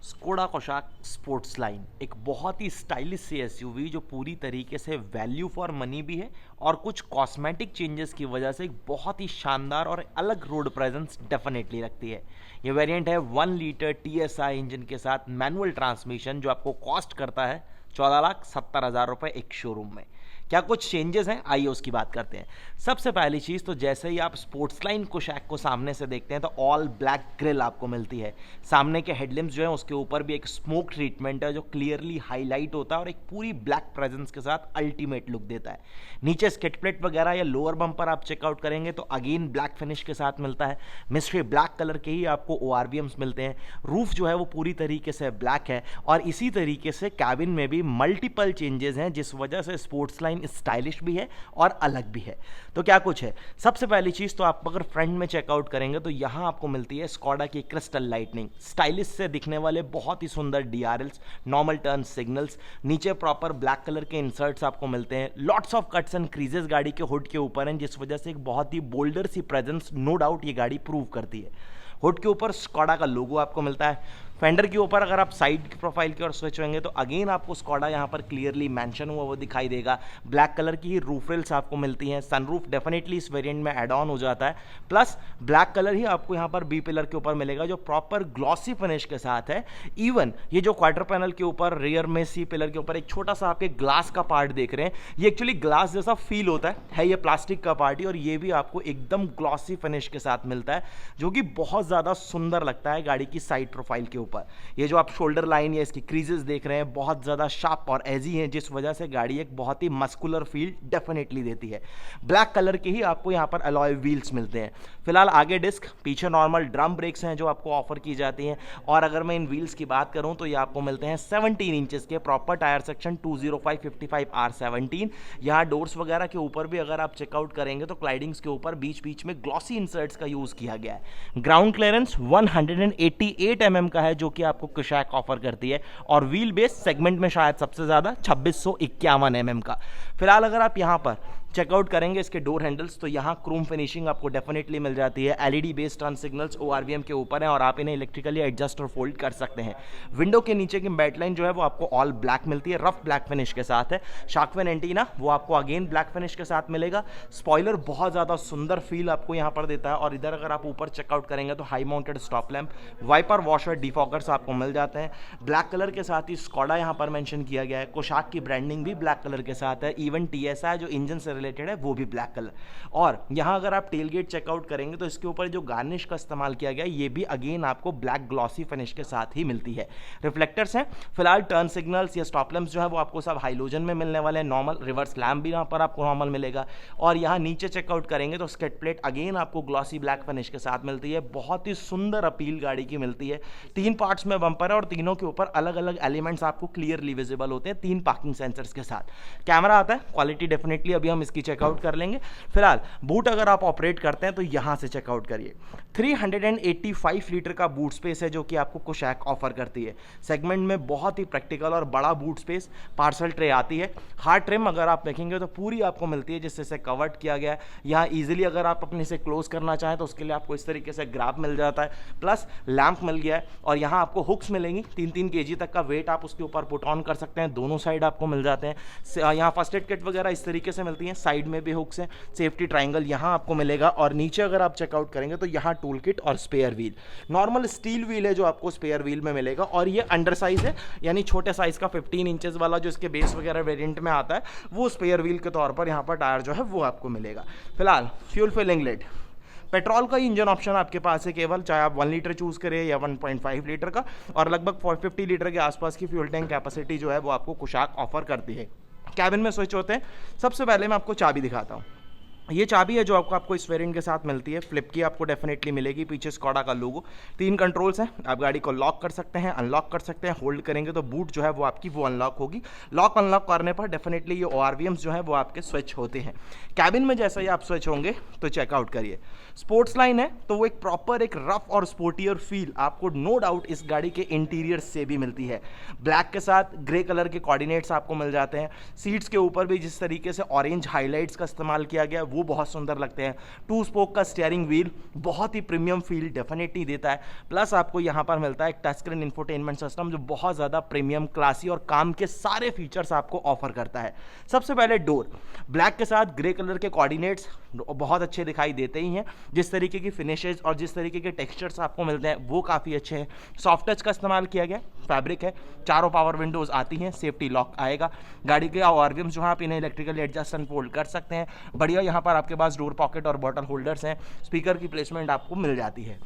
Skoda कोशाक sports line एक बहुत ही stylish सी SUV जो पूरी तरीके से वैल्यू फॉर मनी भी है और कुछ कॉस्मेटिक चेंजेस की वजह से एक बहुत ही शानदार और अलग रोड प्रेजेंस डेफिनेटली रखती है। ये वेरिएंट है 1 लीटर TSI इंजन के साथ मैनुअल ट्रांसमिशन जो आपको कॉस्ट करता है 14,70,000 रुपये एक शोरूम में। क्या कुछ चेंजेस हैं, आइए उसकी बात करते हैं। सबसे पहली चीज़ तो जैसे ही आप स्पोर्ट्स लाइन कोशैक को सामने से देखते हैं तो ऑल ब्लैक ग्रिल आपको मिलती है। सामने के हेडलैम्प्स जो है उसके ऊपर भी एक स्मोक ट्रीटमेंट है जो क्लियरली हाईलाइट होता है और एक पूरी ब्लैक प्रेजेंस के साथ अल्टीमेट लुक देता है। नीचे स्किड प्लेट वगैरह या लोअर बम्पर आप चेकआउट करेंगे तो अगेन ब्लैक फिनिश के साथ मिलता है। मिस्ट्री ब्लैक कलर के ही आपको ORVMs मिलते हैं। रूफ जो है वो पूरी तरीके से ब्लैक है और इसी तरीके से कैबिन में भी मल्टीपल चेंजेस हैं जिस वजह से स्पोर्ट्स लाइन स्टाइलिश भी है और अलग भी है। तो क्या कुछ है, सबसे पहली चीज तो आप अगर फ्रंट में चेकआउट करेंगे तो यहां आपको मिलती है स्कोडा की क्रिस्टल लाइटनिंग, स्टाइलिश से दिखने वाले बहुत ही सुंदर DRLs, नॉर्मल टर्न सिग्नल्स, नीचे प्रॉपर ब्लैक कलर के इंसर्ट्स आपको मिलते हैं। Lots of cuts and creases गाड़ी के हुड के ऊपर हैं जिस वजह से एक बहुत ही बोल्डर सी प्रेजेंस नो डाउट ये गाड़ी प्रूव करती है। हुड के ऊपर स्कोडा का लोगो आपको मिलता है। फेंडर के ऊपर अगर आप साइड प्रोफाइल की ओर स्विच होंगे तो अगेन आपको स्कोडा यहाँ पर क्लियरली मेंशन हुआ वो दिखाई देगा। ब्लैक कलर की ही रूफ रेल्स आपको मिलती हैं। सनरूफ डेफिनेटली इस वेरिएंट में एड ऑन हो जाता है। प्लस ब्लैक कलर ही आपको यहाँ पर बी पिलर के ऊपर मिलेगा जो प्रॉपर ग्लॉसी फिनिश के साथ है। इवन ये जो क्वार्टर पैनल के ऊपर रियर में सी पिलर के ऊपर एक छोटा सा आपके ग्लास का पार्ट देख रहे हैं, ये एक्चुअली ग्लास जैसा फील होता है ये प्लास्टिक का पार्ट ही, और ये भी आपको एकदम ग्लॉसी फिनिश के साथ मिलता है जो कि बहुत ज़्यादा सुंदर लगता है गाड़ी की साइड प्रोफाइल के ऊपर। ये जो आप शोल्डर लाइन या इसकी क्रीजेस देख रहे हैं बहुत ज़्यादा शार्प और एजी हैं जिस वजह से गाड़ी एक बहुत ही मस्कुलर फील डेफिनेटली देती है। ब्लैक कलर के ही आपको यहाँ पर अलॉय व्हील्स मिलते हैं। फिलहाल आगे डिस्क, पीछे नॉर्मल ड्रम ब्रेक्स हैं जो आपको ऑफर की जाती हैं। और अगर मैं इन व्हील्स की बात करूँ तो ये आपको मिलते हैं 17 इंचेस के प्रॉपर टायर सेक्शन 205/55R17। यहाँ डोर्स वगैरह के ऊपर भी अगर आप चेकआउट करेंगे तो क्लाइडिंग्स के ऊपर बीच बीच में ग्लॉसी इंसर्ट्स का यूज़ किया गया है। ग्राउंड क्लियरेंस 188 mm का है जो कि आपको कोशैक ऑफर करती है और व्हील बेस सेगमेंट में शायद सबसे ज्यादा 2651 mm का। फिलहाल अगर आप यहां पर चेकआउट करेंगे इसके डोर हैंडल्स तो यहाँ क्रोम फिनिशिंग आपको डेफिनेटली मिल जाती है। LED based turn signals ORVM के ऊपर हैं और आप इन्हें इलेक्ट्रिकली एडजस्ट और फोल्ड कर सकते हैं। विंडो के नीचे की बैटलाइन जो है वो आपको ऑल ब्लैक मिलती है, रफ ब्लैक फिनिश के साथ है। शार्क फिन एंटीना वो आपको अगेन ब्लैक फिनिश के साथ मिलेगा। स्पॉइलर बहुत ज़्यादा सुंदर फील आपको यहाँ पर देता है और इधर अगर आप ऊपर चेकआउट करेंगे तो high mounted stop lamp, wiper washer, defoggers आपको मिल जाते हैं। ब्लैक कलर के साथ ही स्कोडा यहाँ पर मेंशन किया गया है। कोशाक की ब्रांडिंग भी ब्लैक कलर के साथ है। इवन TSI जो इंजन से रिलेटेड है वो भी ब्लैक कलर। और यहाँ अगर आप टेल गेट चेकआउट करेंगे तो इसके ऊपर जो गार्निश का इस्तेमाल किया गया है ये भी अगेन आपको ब्लैक ग्लॉसी फिनिश के साथ ही मिलती है। रिफ्लेक्टर्स हैं। फिलहाल टर्न सिग्नल्स या स्टॉप लैम्प्स जो है वो आपको सब हाइलोजन में मिलने वाले हैं। नॉर्मल रिवर्स लैम्प भी यहाँ पर आपको नॉर्मल मिलेगा। और यहाँ नीचे चेकआउट करेंगे तो स्किड प्लेट अगेन आपको ग्लॉसी ब्लैक फिनिश के साथ मिलती है। बहुत ही सुंदर अपील गाड़ी की मिलती है। 3 पार्ट्स में बम्पर है और तीनों के ऊपर अलग अलग एलिमेंट्स आपको क्लियरली विजिबल होते हैं 3 पार्किंग सेंसर्स के साथ। कैमरा आता है, क्वालिटी डेफिनेटली अभी हम इसकी चेकआउट कर लेंगे। फिलहाल बूट अगर आप ऑपरेट करते हैं तो यहां से चेकआउट करिए। 385 लीटर का बूट स्पेस है जो कि आपको कोशैक ऑफर करती है। सेगमेंट में बहुत ही प्रैक्टिकल और बड़ा बूट स्पेस। पार्सल ट्रे आती है। हार्ड ट्रिम अगर आप देखेंगे तो पूरी आपको मिलती है जिससे इसे कवर्ड किया गया है। यहाँ ईजिली अगर आप अपने से क्लोज करना चाहें तो उसके लिए आपको इस तरीके से ग्रैब मिल जाता है। प्लस लैंप मिल गया है और यहाँ आपको हुक्स मिलेंगी 3-3 kg तक का वेट आप उसके ऊपर पुट ऑन कर सकते हैं। दोनों साइड आपको मिल जाते हैं। यहाँ फर्स्ट एड किट वगैरह इस तरीके से मिलती है। साइड में भी हुक्स हैं। सेफ्टी ट्रायंगल यहाँ आपको मिलेगा और नीचे अगर आप चेकआउट करेंगे तो यहाँ टूल किट और spare wheel. Normal steel wheel है जो आपको स्पेयर व्हील में मिलेगा और ये अंडर साइज है यानी छोटे साइज का 15 इंचेस वाला जो इसके बेस वगैरह वेरिएंट में आता है वो स्पेयर व्हील के तौर पर यहाँ पर टायर जो है वो आपको मिलेगा। फिलहाल फ्यूल फिलिंग लिड, पेट्रोल का इंजन ऑप्शन आपके पास है केवल, चाहे आप 1 लीटर चूज करें या 1.5 लीटर का, और लगभग 450 लीटर के आसपास की फ्यूल टैंक कैपेसिटी जो है वो आपको कोशैक ऑफर करती है। कैबिन में स्विच होते हैं। सबसे पहले मैं आपको चाबी दिखाता हूँ। ये चाबी है जो आपको इस वेरिएंट के साथ मिलती है। फ्लिप की आपको डेफिनेटली मिलेगी। पीछे स्कोडा का लोगो। 3 कंट्रोल्स हैं। आप गाड़ी को लॉक कर सकते हैं, अनलॉक कर सकते हैं। होल्ड करेंगे तो बूट जो है वो आपकी वो अनलॉक होगी। लॉक अनलॉक करने पर डेफिनेटली ये ORVMs जो है वो आपके स्विच होते हैं। कैबिन में जैसे ही आप स्विच होंगे तो चेकआउट करिए। स्पोर्ट्स लाइन है तो वो एक प्रॉपर एक रफ और स्पोर्टियर फील आपको नो डाउट इस गाड़ी के इंटीरियर से भी मिलती है। ब्लैक के साथ ग्रे कलर के कोऑर्डिनेट्स आपको मिल जाते हैं। सीट्स के ऊपर भी जिस तरीके से ऑरेंज हाईलाइट्स का इस्तेमाल किया गया वो वो बहुत सुंदर लगते हैं। 2 स्पोक का स्टीयरिंग व्हील बहुत ही प्रीमियम फील डेफिनेटली देता है। प्लस आपको यहाँ पर मिलता है एक टच स्क्रीन इंफोटेनमेंट सिस्टम जो बहुत ज़्यादा प्रीमियम, क्लासी और काम के सारे फीचर्स आपको ऑफर करता है। सबसे पहले डोर ब्लैक के साथ ग्रे कलर के कोऑर्डिनेट्स बहुत अच्छे दिखाई देते ही हैं। जिस तरीके की फिनिशेज और जिस तरीके के टेक्सचर्स आपको मिलते हैं वो काफ़ी अच्छे हैं। सॉफ्ट टच का इस्तेमाल किया गया, फैब्रिक है, चारों पावर विंडोज आती हैं, सेफ्टी लॉक आएगा। गाड़ी के आरवीएम्स जो है आप इन्हें इलेक्ट्रिकली एडजस्ट एंड फोल्ड कर सकते हैं। बढ़िया यहाँ पर आपके पास डोर पॉकेट और बॉटल होल्डर्स हैं। स्पीकर की प्लेसमेंट आपको मिल जाती है।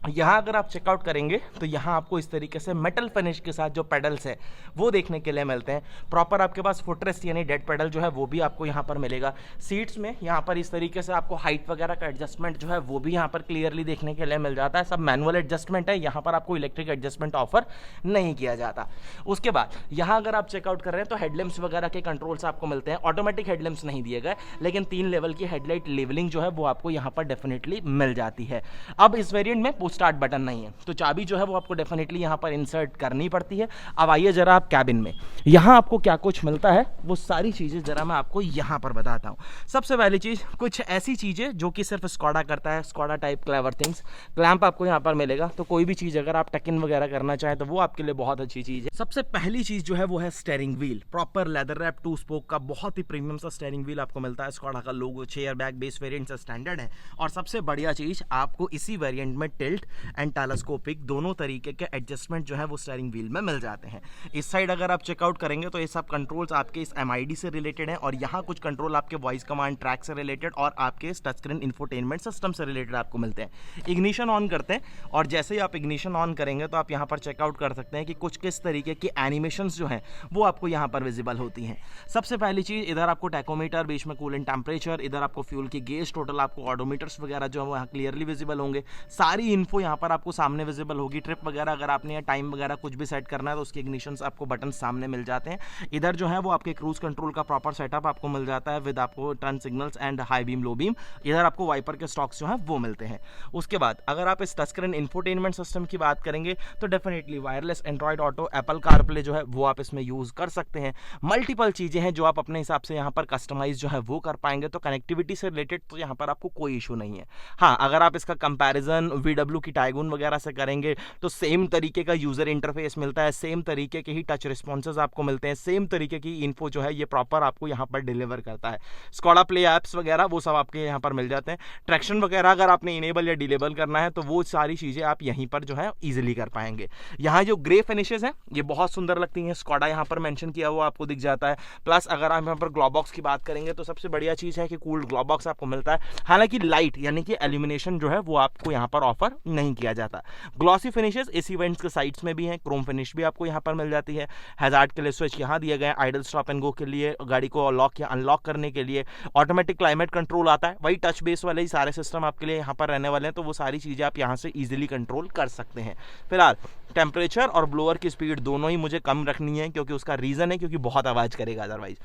यहाँ अगर आप चेकआउट करेंगे तो यहाँ आपको इस तरीके से मेटल फिनिश के साथ जो पेडल्स है वो देखने के लिए मिलते हैं। प्रॉपर आपके पास फुटरेस्ट यानी डेड पेडल जो है वो भी आपको यहाँ पर मिलेगा। सीट्स में यहाँ पर इस तरीके से आपको हाइट वगैरह का एडजस्टमेंट जो है वो भी यहाँ पर क्लियरली देखने के लिए मिल जाता है। सब मैनुअल एडजस्टमेंट है, यहाँ पर आपको इलेक्ट्रिक एडजस्टमेंट ऑफर नहीं किया जाता। उसके बाद यहाँ अगर आप चेकआउट कर रहे हैं तो हेडलैम्प्स वगैरह के कंट्रोल्स आपको मिलते हैं। ऑटोमेटिक हेडलैम्प्स नहीं दिए गए, लेकिन 3 लेवल की हेडलाइट लेवलिंग जो है वो आपको यहाँ पर डेफिनेटली मिल जाती है। अब इस वेरिएंट में पुश स्टार्ट बटन नहीं है, तो चाबी जो है वो आपको डेफिनेटली यहाँ पर इंसर्ट करनी पड़ती है। अब आइए जरा आप कैबिन में, यहाँ आपको क्या कुछ मिलता है वो सारी चीज़ें जरा मैं आपको यहाँ पर बताता हूँ। सबसे पहली चीज़ कुछ ऐसी चीज़ें जो कि सिर्फ स्कॉडा करता है, Skoda type clever things. Clamp आपको यहाँ पर मिलेगा, तो कोई भी चीज़ अगर आप टक इन वगैरह करना चाहें तो वो आपके लिए बहुत अच्छी चीज़ है। सबसे पहली चीज़ जो है वो है steering wheel, proper leather wrap 2 spoke का बहुत ही प्रीमियम सा स्टीयरिंग व्हील आपको मिलता है। स्कॉडा का लोगो, चेयर बैग बेस वेरिएंट से स्टैंडर्ड है। और सबसे बढ़िया चीज़ आपको इसी वेरिएंट में टिल्ट एंड टेलीस्कोपिक दोनों तरीके के एडजस्टमेंट जो है वो स्टीयरिंग व्हील में मिल जाते हैं। इस साइड अगर आप चेकआउट करेंगे तो ये सब कंट्रोल्स आपके इस MID से रिलेटेड हैं, और यहाँ कुछ कंट्रोल आपके वॉइस कमांड ट्रैक से रिलेटेड और आपके टच स्क्रीन इंफोटेनमेंट सिस्टम से रिलेटेड आपको मिलते हैं। इग्निशन ऑन करते हैं, और जैसे ही आप इग्निशन ऑन करेंगे तो आप यहाँ पर चेकआउट कर सकते हैं कि कुछ किस तरीके की एनिमेशंस जो हैं वो आपको यहाँ पर विजिबल होती हैं। सबसे पहली चीज़, इधर आपको टैकोमीटर, बीच में कूलेंट टेम्परेचर, इधर आपको फ्यूल की गेज, टोटल आपको ऑडोमीटर्स वगैरह जो है वहाँ क्लियरली विजिबल होंगे। सारी इन्फो यहाँ पर आपको सामने विजिबल होगी। ट्रिप वगैरह अगर आपने या टाइम वगैरह कुछ भी सेट करना है तो उसके इग्निशंस आपको बटन सामने मिल जाते हैं। इधर जो है वो आपके क्रूज कंट्रोल का प्रॉपर सेटअप आपको मिल जाता है विद आपको turn signals and high beam, low beam. इधर आपको वाइपर के स्टॉक्स जो हैं वो मिलते हैं। उसके बाद अगर आप इस टच स्क्रीन इंफोटेनमेंट सिस्टम की बात करेंगे तो definitely wireless Android auto, Apple CarPlay जो है वो आप इसमें यूज़ कर सकते हैं। मल्टीपल चीज़ें हैं जो आप अपने हिसाब से यहाँ पर कस्टमाइज जो है वो कर पाएंगे। तो कनेक्टिविटी से रिलेटेड तो यहाँ पर आपको कोई इशू नहीं है। हाँ, अगर आप इसका कंपैरिजन VW की टाइगून वगैरह से करेंगे तो सेम तरीके का यूज़र इंटरफेस मिलता है, सेम तरीके के ही टच रिस्पॉन्सेज आपको मिलते हैं, सेम तरीके की इन्फो जो है ये प्रॉपर आपको यहाँ पर डिलीवर करता है। स्कॉडा प्ले ऐप्स वगैरह वो सब आपके यहाँ पर मिल जाते हैं। ट्रैक्शन वगैरह अगर आपने इनेबल या डिलेबल करना है तो वो सारी चीज़ें आप यहीं पर जो है ईजिली कर पाएंगे। यहाँ जो ग्रे फिनिशेज हैं ये बहुत सुंदर लगती हैं, स्कॉडा यहाँ पर मेंशन किया हुआ आपको दिख जाता है। प्लस अगर आप यहाँ पर ग्लोबॉक्स की बात करेंगे तो सबसे बढ़िया चीज़ है कि कूल्ड ग्लोबॉक्स आपको मिलता है। हालांकि लाइट यानी कि एल्यूमिनेशन जो है वो आपको यहाँ पर ऑफर नहीं किया जाता। ग्लॉसी फिनिशेज इस इवेंट्स के साइड्स में भी हैं, क्रोम फिनिश भी आपको यहाँ पर मिल जाती है। हैजार्ड के लिए स्विच यहाँ दिए गए, आइडल स्टॉप एंड गो के लिए, गाड़ी को लॉक या अनलॉक करने के लिए। ऑटोमेटिक क्लाइमेट कंट्रोल आता है, वही टच बेस वाले ही सारे सिस्टम आपके लिए यहाँ पर रहने वाले हैं, तो वो सारी चीज़ें आप यहाँ से ईजिली कंट्रोल कर सकते हैं। फिलहाल टेम्परेचर और ब्लोअर की स्पीड दोनों ही मुझे कम रखनी है, क्योंकि उसका रीज़न है क्योंकि बहुत आवाज़ करेगा अदरवाइज।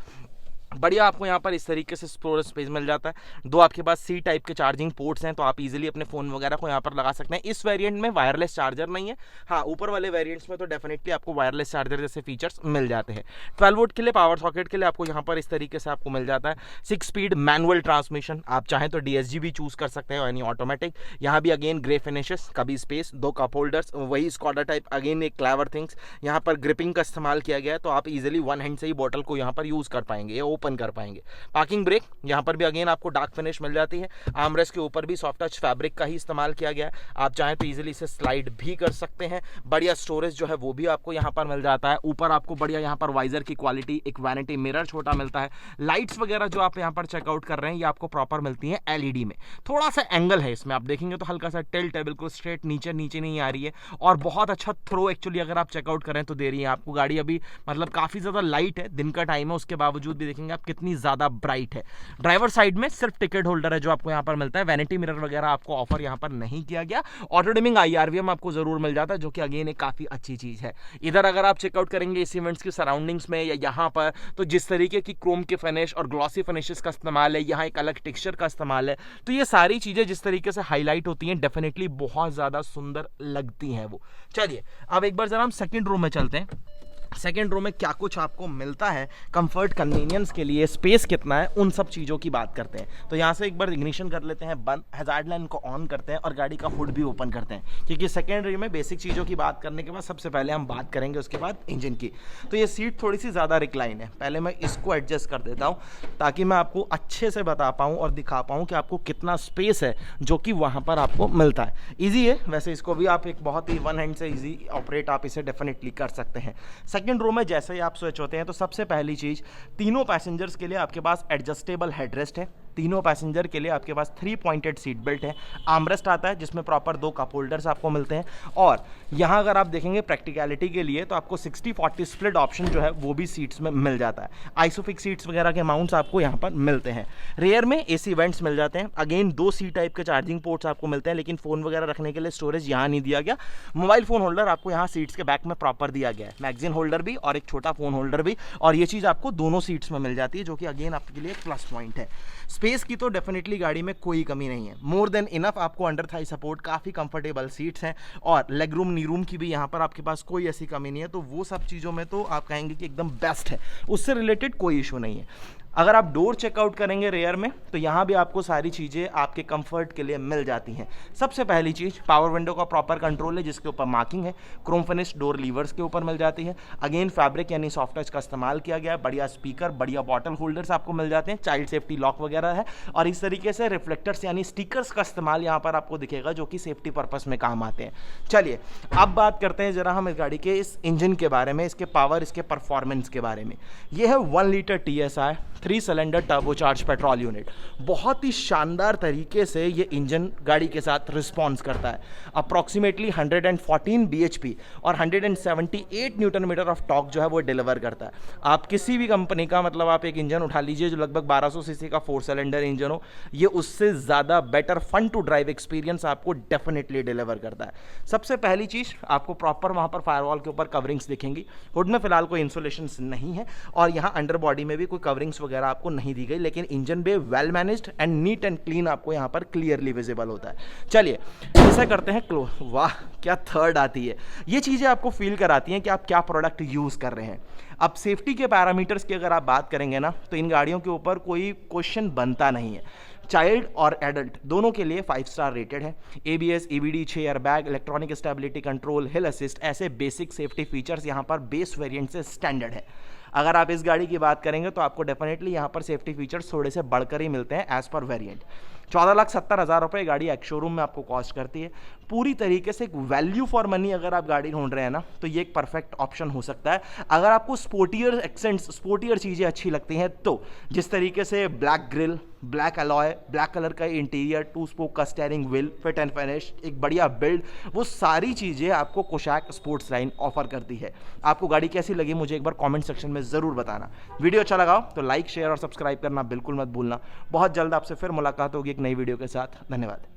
बढ़िया आपको यहाँ पर इस तरीके से स्टोरेज स्पेस मिल जाता है। 2 आपके पास C टाइप के चार्जिंग पोर्ट्स हैं, तो आप इजीली अपने फ़ोन वगैरह को यहाँ पर लगा सकते हैं। इस वेरिएंट में वायरलेस चार्जर नहीं है। हाँ, ऊपर वाले वेरिएंट्स में तो डेफिनेटली आपको वायरलेस चार्जर जैसे फीचर्स मिल जाते हैं। 12 वोल्ट के लिए पावर सॉकेट के लिए आपको यहाँ पर इस तरीके से आपको मिल जाता है। 6 स्पीड मैनुअल ट्रांसमिशन, आप चाहें तो DSG भी चूज़ कर सकते हैं यानी ऑटोमेटिक। यहाँ भी अगेन ग्रे फिनिशेस, कभी स्पेस, 2 कप होल्डर्स, वही स्कॉडा टाइप, अगेन एक क्लेवर थिंग्स। यहाँ पर ग्रिपिंग का इस्तेमाल किया गया है, तो आप इजीली वन हैंड से ही बॉटल को यहाँ पर यूज़ कर पाएंगे या ओपन कर पाएंगे। पार्किंग ब्रेक यहाँ पर भी अगेन आपको डार्क फिनिश मिल जाती है। आर्मरेस्ट के ऊपर भी सॉफ्ट टच फैब्रिक का ही इस्तेमाल किया गया है, आप चाहें तो इजीली इसे स्लाइड भी कर सकते हैं। बढ़िया स्टोरेज जो है वो भी आपको यहाँ पर मिल जाता है। ऊपर आपको बढ़िया यहाँ पर वाइजर की क्वालिटी, एक वैनिटी मिरर छोटा मिलता है। लाइट्स वगैरह जो आप यहाँ पर चेकआउट कर रहे हैं ये आपको प्रॉपर मिलती है LED में। थोड़ा सा एंगल है इसमें, आप देखेंगे तो हल्का सा टिल्ट है, बिल्कुल स्ट्रेट नीचे नहीं आ रही है। और बहुत अच्छा थ्रो एक्चुअली अगर आप चेकआउट करें तो दे रही है आपको गाड़ी। अभी मतलब काफ़ी ज़्यादा लाइट है, दिन का टाइम है, उसके बावजूद भी देखेंगे आप कितनी ज़्यादा ब्राइट है। ड्राइवर साइड में सिर्फ टिकट होल्डर है जो आपको यहाँ पर मिलता है। वैनिटी मिरर वगैरह आपको ऑफर यहाँ पर नहीं किया गया। ऑटो डिमिंग IRVM आपको जरूर मिल जाता है, जो कि अगेन एक काफ़ी अच्छी चीज़ है। इधर अगर आप चेकआउट करेंगे इस इवेंट्स की सराउंडिंग्स में या यहाँ पर, तो जिस तरीके की क्रोम के फिनिश और ग्लॉसी फिनिशेस का इस्तेमाल है, यहाँ एक अलग टेक्सचर का इस्तेमाल है, तो ये सारी चीज़ें जिस तरीके से हाईलाइट होती हैं डेफिनेटली बहुत ज़्यादा सुंदर लगती हैं वो। चलिए अब एक बार जरा हम सेकेंड रो में चलते हैं। सेकेंड रो में क्या कुछ आपको मिलता है, कंफर्ट कन्वीनियंस के लिए स्पेस कितना है, उन सब चीज़ों की बात करते हैं। तो यहाँ से एक बार इग्निशन कर लेते हैं बंद, हैजार्ड लाइन को ऑन करते हैं और गाड़ी का हुड भी ओपन करते हैं, क्योंकि सेकेंड रो में बेसिक चीज़ों की बात करने के बाद सबसे पहले हम बात करेंगे उसके बाद इंजन की। तो ये सीट थोड़ी सी ज़्यादा रिक्लाइन है, पहले मैं इसको एडजस्ट कर देता हूँ ताकि मैं आपको अच्छे से बता पाऊँ और दिखा पाऊँ कि आपको कितना स्पेस है जो कि वहाँ पर आपको मिलता है। ईजी है वैसे, इसको भी आप एक बहुत ही वन हैंड से ईजी ऑपरेट आप इसे डेफिनेटली कर सकते हैं। सेकेंड रो में जैसे ही आप स्विच होते हैं तो सबसे पहली चीज़, तीनों पैसेंजर्स के लिए आपके पास एडजस्टेबल हेडरेस्ट है, तीनों पैसेंजर के लिए आपके पास 3 पॉइंटेड सीट बेल्ट है, आर्मरेस्ट आता है जिसमें प्रॉपर 2 कप होल्डर्स आपको मिलते हैं, और यहाँ अगर आप देखेंगे प्रैक्टिकलिटी के लिए तो आपको 60-40 स्प्लिट ऑप्शन जो है वो भी सीट्स में मिल जाता है। आइसोफिक्स सीट्स वगैरह के माउंट्स आपको यहाँ पर मिलते हैं। रेयर में एसी वेंट्स मिल जाते हैं, अगेन 2 सी टाइप के चार्जिंग पोर्ट्स आपको मिलते हैं, लेकिन फ़ोन वगैरह रखने के लिए स्टोरेज यहाँ नहीं दिया गया। मोबाइल फ़ोन होल्डर आपको यहाँ सीट्स के बैक में प्रॉपर दिया गया है, मैगजीन होल्डर भी और एक छोटा फ़ोन होल्डर भी, और ये चीज़ आपको दोनों सीट्स में मिल जाती है, जो कि अगेन आपके लिए एक प्लस पॉइंट है। स्पेस की तो डेफिनेटली गाड़ी में कोई कमी नहीं है, मोर देन इनफ आपको अंडर थाई सपोर्ट, काफ़ी कंफर्टेबल सीट्स हैं, और लेग रूम नी रूम की भी यहाँ पर आपके पास कोई ऐसी कमी नहीं है। तो वो सब चीज़ों में तो आप कहेंगे कि एकदम बेस्ट है, उससे रिलेटेड कोई इशू नहीं है। अगर आप डोर चेकआउट करेंगे रेयर में तो यहाँ भी आपको सारी चीज़ें आपके कंफर्ट के लिए मिल जाती हैं। सबसे पहली चीज़, पावर विंडो का प्रॉपर कंट्रोल है जिसके ऊपर मार्किंग है, क्रोम फिनिश डोर लीवर्स के ऊपर मिल जाती है, अगेन फैब्रिक यानी सॉफ्ट टच का इस्तेमाल किया गया है, बढ़िया स्पीकर, बढ़िया बॉटल होल्डर्स आपको मिल जाते हैं, चाइल्ड सेफ्टी लॉक वगैरह है, और इस तरीके से रिफ्लेक्टर्स यानी स्टिकर्स का इस्तेमाल यहाँ पर आपको दिखेगा जो कि सेफ्टी पर्पस में काम आते हैं। चलिए अब बात करते हैं जरा हम इस गाड़ी के इस इंजन के बारे में, इसके पावर, इसके परफॉर्मेंस के बारे में। यह है 1 litre TSI 3 cylinder turbocharge petrol unit. बहुत ही शानदार तरीके से ये इंजन गाड़ी के साथ रिस्पॉन्स करता है। अप्रॉक्सीमेटली 114 bhp और 178 न्यूटन मीटर ऑफ टॉर्क जो है वो डिलीवर करता है। आप किसी भी कंपनी का, मतलब आप एक इंजन उठा लीजिए जो लगभग 1200 सीसी का 4 सिलेंडर इंजन हो, ये उससे ज़्यादा better fun to drive experience आपको डेफिनेटली डिलीवर करता है। सबसे पहली चीज़, आपको प्रॉपर वहाँ पर फायरवॉल के ऊपर कवरिंग्स दिखेंगी। हुड में फिलहाल कोई इंसुलेशन नहीं है, और यहाँ अंडर बॉडी में भी कोई कवरिंग्स वगैरह आपको नहीं दी गई, लेकिन इंजन भी well managed and neat and clean आपको यहाँ पर क्लियरली विजिबल होता है। चलिए ऐसा करते हैं क्लोज। वाह क्या थर्ड आती है, ये चीज़ें आपको फील कराती हैं कि आप क्या प्रोडक्ट यूज़ कर रहे हैं। अब सेफ्टी के पैरामीटर्स की अगर आप बात करेंगे ना, तो इन गाड़ियों के ऊपर कोई क्वेश्चन बनता नहीं है। चाइल्ड और एडल्ट दोनों के लिए 5 स्टार रेटेड है। ABS, EBD, 6 airbag, electronic stability control, हिल असिस्ट, ऐसे बेसिक सेफ्टी फीचर्स यहाँ पर बेस वेरिएंट से स्टैंडर्ड है। अगर आप इस गाड़ी की बात करेंगे तो आपको डेफिनेटली यहाँ पर सेफ्टी फीचर्स थोड़े से बढ़कर ही मिलते हैं एज पर वेरिएंट। 14,70,000 रुपये गाड़ी एक्स शोरूम में आपको कॉस्ट करती है। पूरी तरीके से एक वैल्यू फॉर मनी अगर आप गाड़ी ढूंढ रहे हैं ना, तो ये एक परफेक्ट ऑप्शन हो सकता है। अगर आपको स्पोर्टियर एक्सेंट्स, स्पोर्टियर चीज़ें अच्छी लगती हैं, तो जिस तरीके से black grill, black alloy, black colour का इंटीरियर, 2 स्पोक का steering wheel, fit and finish, एक बढ़िया बिल्ड, वो सारी चीज़ें आपको कोशैक स्पोर्ट्स लाइन ऑफर करती है। आपको गाड़ी कैसी लगी मुझे एक बार कमेंट सेक्शन में ज़रूर बताना। वीडियो अच्छा लगा तो लाइक, शेयर और सब्सक्राइब करना बिल्कुल मत भूलना। बहुत जल्द आपसे फिर मुलाकात होगी एक नई वीडियो के साथ। धन्यवाद।